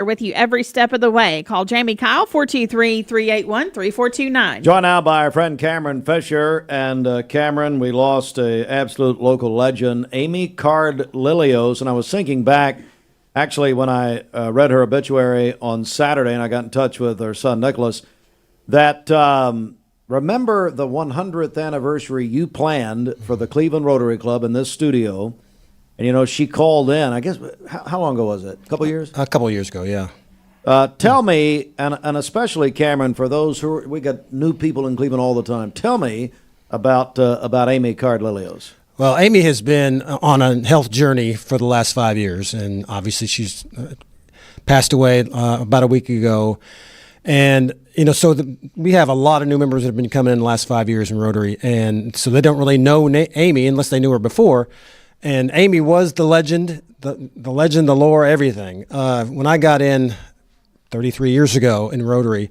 with you every step of the way. Call Jamie Kyle, 423-381-3429. Joined now by our friend Cameron Fisher. And Cameron, we lost a absolute local legend, Amy Lillios. And I was thinking back, actually, when I read her obituary on Saturday and I got in touch with her son, Nicholas, that remember the 100th anniversary you planned for the Cleveland Rotary Club in this studio. And, you know, she called in, I guess, how long ago was it? A couple years? A couple of years ago, yeah. Tell me, and especially, Cameron, for those we got new people in Cleveland all the time, tell me about Amy Lillios. Well, Amy has been on a health journey for the last 5 years, and obviously she's passed away about a week ago. And, you know, so we have a lot of new members that have been coming in the last 5 years in Rotary, and so they don't really know Amy unless they knew her before. And Amy was the legend, the legend, the lore, everything. When I got in 33 years ago in Rotary,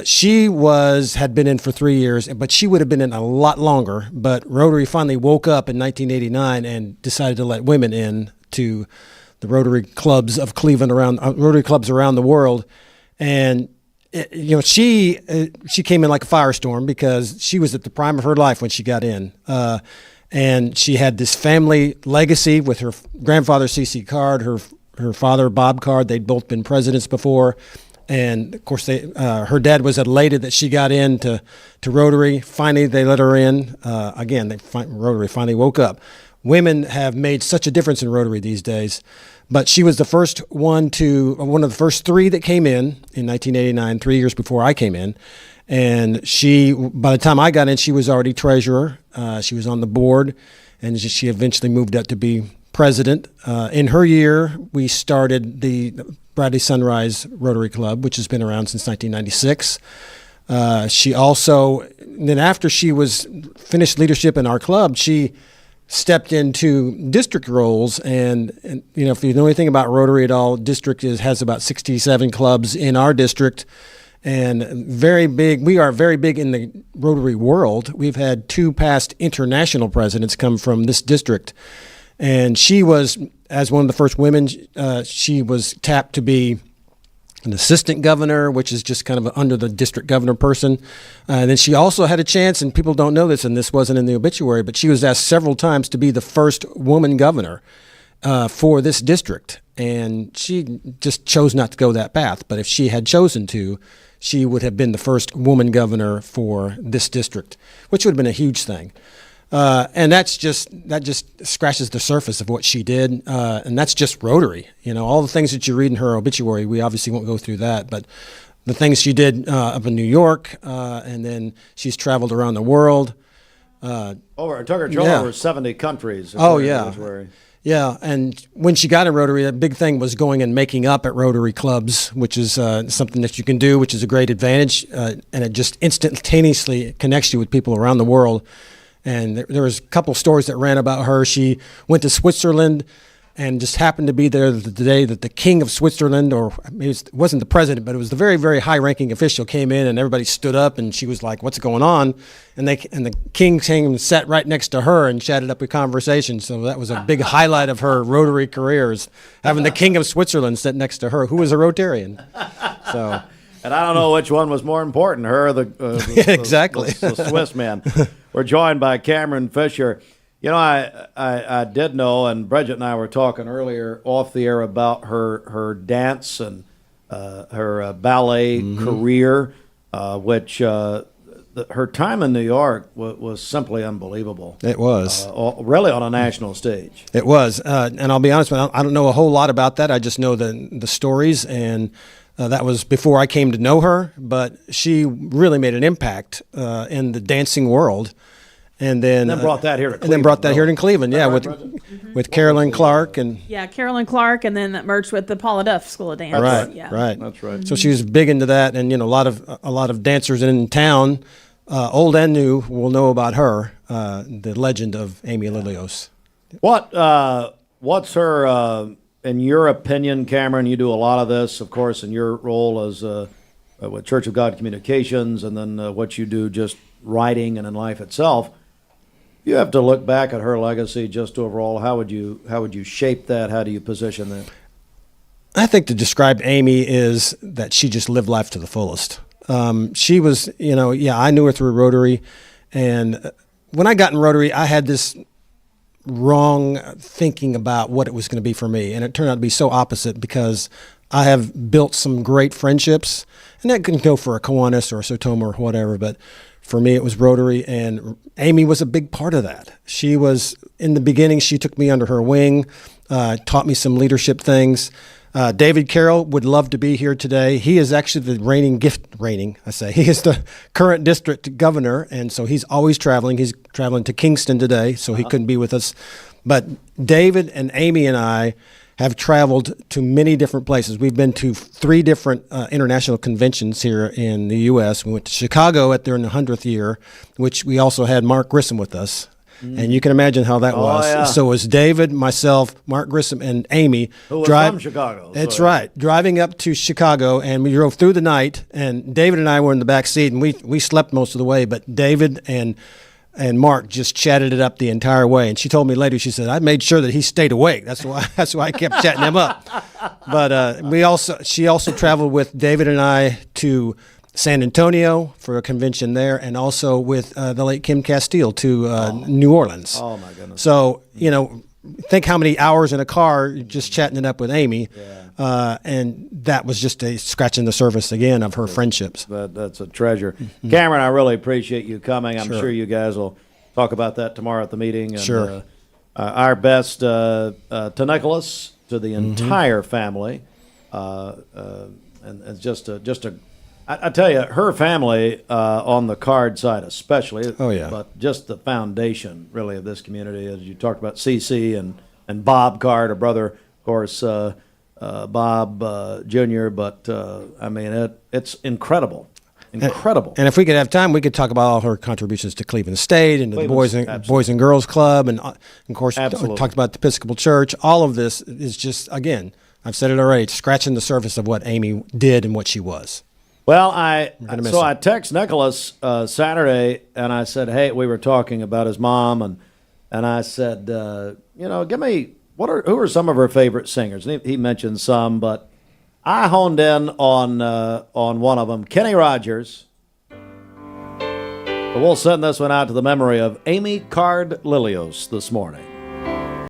she had been in for 3 years, but she would have been in a lot longer. But Rotary finally woke up in 1989 and decided to let women in to the Rotary clubs of Cleveland, Rotary clubs around the world. And you know, she came in like a firestorm because she was at the prime of her life when she got in. And she had this family legacy with her grandfather, C.C. Card, her father, Bob Card. They'd both been presidents before. And, of course, her dad was elated that she got into Rotary. Finally, they let her in. Rotary finally woke up. Women have made such a difference in Rotary these days. But she was the first one of the first three that came in 1989, 3 years before I came in. And by the time I got in, she was already treasurer. She was on the board, and she eventually moved up to be president. In her year, we started the Bradley Sunrise Rotary Club, which has been around since 1996. Then after she was finished leadership in our club, she stepped into district roles. And you know, if you know anything about Rotary at all, district has about 67 clubs in our district. And very big. We are very big in the Rotary world. We've had 2 past international presidents come from this district. And she was, as one of the first women, she was tapped to be an assistant governor, which is just kind of under the district governor person. And then she also had a chance, and people don't know this, and this wasn't in the obituary, but she was asked several times to be the first woman governor for this district. And she just chose not to go that path. But if she had chosen to, she would have been the first woman governor for this district, which would have been a huge thing. And that just scratches the surface of what she did. And that's just Rotary. You know, all the things that you read in her obituary, we obviously won't go through that, but the things she did up in New York, and then she's traveled around the world. It took her over 70 countries. Oh, yeah. Yeah, and when she got in Rotary, a big thing was going and making up at Rotary clubs, which is something that you can do, which is a great advantage, and it just instantaneously connects you with people around the world. And there was a couple of stories that ran about her. She went to Switzerland and just happened to be there the day that the king of Switzerland, or maybe it wasn't the president, but it was the very, very high-ranking official, came in, and everybody stood up, and she was like, "What's going on?" And the king came and sat right next to her and chatted up a conversation. So that was a big highlight of her Rotary career, is having the king of Switzerland sit next to her, who was a Rotarian. So. And I don't know which one was more important, her or exactly. the Swiss man. We're joined by Cameron Fisher. You know, I did know, and Bridget and I were talking earlier off the air about her dance and her ballet career, which her time in New York was simply unbelievable. It was. Really on a national stage. It was. And I'll be honest, I don't know a whole lot about that. I just know the stories, and that was before I came to know her, but she really made an impact in the dancing world. And then brought that here to Cleveland. And then brought that here in Cleveland, yeah, with Carolyn Clark. Carolyn Clark, and then that merged with the Paula Duff School of Dance. Right, yeah. right. That's right. So she was big into that, and, you know, a lot of dancers in town, old and new, will know about her, the legend of Amy Lillios. What's her, in your opinion, Cameron, you do a lot of this, of course, in your role as with Church of God Communications, and then what you do just writing and in life itself. You have to look back at her legacy just overall. How would you shape that? How do you position that? I think to describe Amy is that she just lived life to the fullest. She was, I knew her through Rotary. And when I got in Rotary, I had this wrong thinking about what it was going to be for me. And it turned out to be so opposite because I have built some great friendships. And that can go for a Kiwanis or a Sotoma or whatever. But for me, it was Rotary. And Amy was a big part of that. She was, in the beginning, she took me under her wing, taught me some leadership things. David Carroll would love to be here today. He is actually the he is the current district governor, and so he's always traveling. He's traveling to Kingston today, so he couldn't be with us. But David and Amy and I have traveled to many different places. We've been to 3 different international conventions here in the U.S. We went to Chicago at their 100th year, which we also had Mark Grissom with us. And you can imagine how that was. Yeah. So it was David, myself, Mark Grissom, and Amy. Who was from Chicago. That's right. Driving up to Chicago, and we drove through the night, and David and I were in the back seat, and we slept most of the way, but David and Mark just chatted it up the entire way. And she told me later, she said, I made sure that he stayed awake. That's why I kept chatting him up. But she also traveled with David and I to San Antonio for a convention there, and also with the late Kim Castile to New Orleans. Oh, my goodness. So, think how many hours in a car just chatting it up with Amy. Yeah. And that was just a scratching the surface again of her friendships. That's a treasure. Cameron, I really appreciate you coming. I'm sure you guys will talk about that tomorrow at the meeting. And, sure. Our best to Nicholas, to the entire family. And just a I tell you, her family on the card side especially, but just the foundation, really, of this community, as you talked about CC and Bob Card, her brother, of course, Bob Jr., but, it's incredible. Incredible. And if we could have time, we could talk about all her contributions to Cleveland State and to the Boys and Girls Club, and of course, talked about the Episcopal Church. All of this is just, again, I've said it already, scratching the surface of what Amy did and what she was. Well, I text Nicholas Saturday, and I said, hey, we were talking about his mom, and I said, give me who are some of her favorite singers? And he mentioned some, but I honed in on one of them, Kenny Rogers. But we'll send this one out to the memory of Amy Card Lillios this morning.